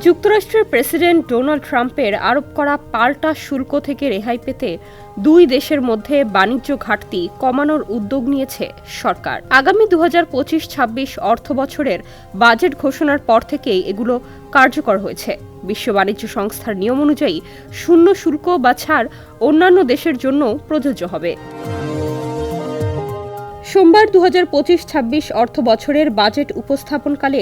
যুক্তরাষ্ট্রের president Donald ট্রাম্পের আরোপ করা পাল্টা শুল্ক থেকে রেহাই পেতে দুই দেশের মধ্যে বাণিজ্য ঘাটতি কমানোর উদ্যোগ নিয়েছে সরকার। আগামী 2025-26 অর্থবছরের বাজেট ঘোষণার পর থেকেই এগুলো কার্যকর হয়েছে। বিশ্ব বাণিজ্য সংস্থার নিয়ম অনুযায়ী শূন্য শুল্ক বা ছাড় অন্যান্য দেশের জন্য প্রযোজ্য হবে। সোমবার 2025-26 অর্থ বছরের বাজেট উপস্থাপনকালে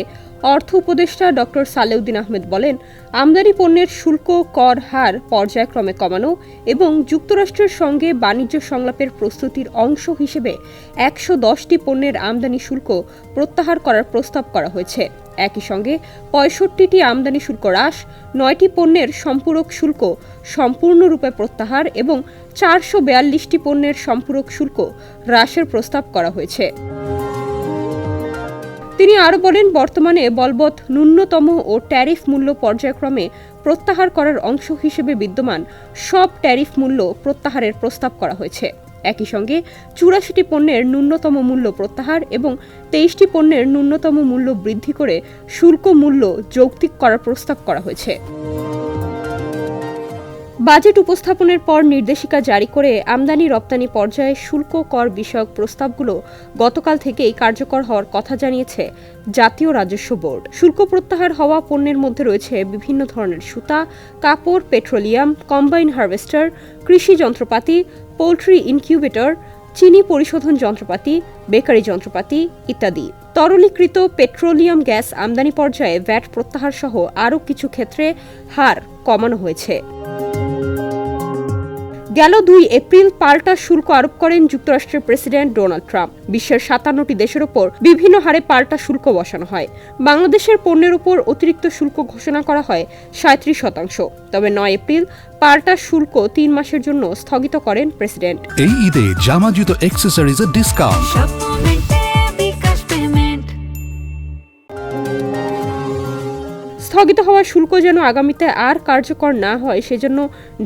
অর্থ উপদেষ্টা ড সালেউদ্দিন আহমেদ বলেন, আমদানি পণ্যের শুল্ক কর হার পর্যায়ক্রমে কমানো এবং যুক্তরাষ্ট্রের সঙ্গে বাণিজ্য সংলাপের প্রস্তুতির অংশ হিসেবে 110টি পণ্যের আমদানি শুল্ক প্রত্যাহার করার প্রস্তাব করা হয়েছে। একই সঙ্গে 65টি আমদানি শুল্ক হ্রাস, 9টি পণ্যের সম্পূরক শুল্ক সম্পূর্ণরূপে প্রত্যাহার এবং 442টি পণ্যের সম্পূরক শুল্ক হ্রাসের প্রস্তাব করা হয়েছে। তিনি আরও বলেন, বর্তমানে বলবৎ ন্যূনতম ও ট্যারিফ মূল্য পর্যায়ক্রমে প্রত্যাহার করার অংশ হিসেবে বিদ্যমান সব ট্যারিফ মূল্য প্রত্যাহারের প্রস্তাব করা হয়েছে। একই সঙ্গে 84টি পণ্যের ন্যূনতম মূল্য প্রত্যাহার এবং 23টি পণ্যের ন্যূনতম মূল্য বৃদ্ধি করে শুল্ক মূল্য যৌক্তিক করার প্রস্তাব করা হয়েছে। বাজেট উপস্থাপনের পর নির্দেশিকা জারি করে আমদানি রপ্তানি পর্যায়ে শুল্ক কর বিষয়ক প্রস্তাবগুলো গতকাল থেকেই কার্যকর হওয়ার কথা জানিয়েছে জাতীয় রাজস্ব বোর্ড। শুল্ক প্রত্যাহার হওয়া পণ্যের মধ্যে রয়েছে বিভিন্ন ধরনের সুতা, কাপড়, পেট্রোলিয়াম, কম্বাইন হারভেস্টার, কৃষি যন্ত্রপাতি, পোল্ট্রি ইনকিউবেটর, চিনি পরিশোধন যন্ত্রপাতি, বেকারি যন্ত্রপাতি ইত্যাদি। তরলীকৃত পেট্রোলিয়াম গ্যাস আমদানি পর্যায়ে ভ্যাট প্রত্যাহার সহ আরও কিছু ক্ষেত্রে হার কমানো হয়েছে। গেল 2 এপ্রিল পাল্টা শুল্ক আরোপ করেন যুক্তরাষ্ট্রের প্রেসিডেন্ট ডোনাল্ড ট্রাম্প। বিশ্বের 57টি দেশের ওপর বিভিন্ন হারে পাল্টা শুল্ক বসানো হয়। বাংলাদেশের পণ্যের উপর অতিরিক্ত শুল্ক ঘোষণা করা হয় 37%। তবে 9 এপ্রিল পাল্টা শুল্ক 3 মাসের জন্য স্থগিত করেন প্রেসিডেন্ট। এই ঈদে জামা জুতো অ্যাক্সেসরিজের ডিসকাউন্ট। স্থগিত হওয়া শুল্ক যেন আগামীতে আর কার্যকর না হয় সেজন্য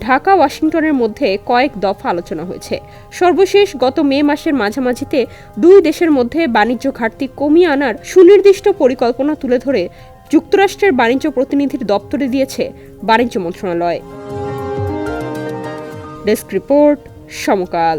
ঢাকা ওয়াশিংটনের মধ্যে কয়েক দফা আলোচনা হয়েছে। সর্বশেষ গত মে মাসের মাঝামাঝিতে দুই দেশের মধ্যে বাণিজ্য ঘাটতি কমিয়ে আনার সুনির্দিষ্ট পরিকল্পনা তুলে ধরে যুক্তরাষ্ট্রের বাণিজ্য প্রতিনিধির দপ্তরে দিয়েছে বাণিজ্য মন্ত্রণালয়। ডেস্ক রিপোর্ট, সমকাল।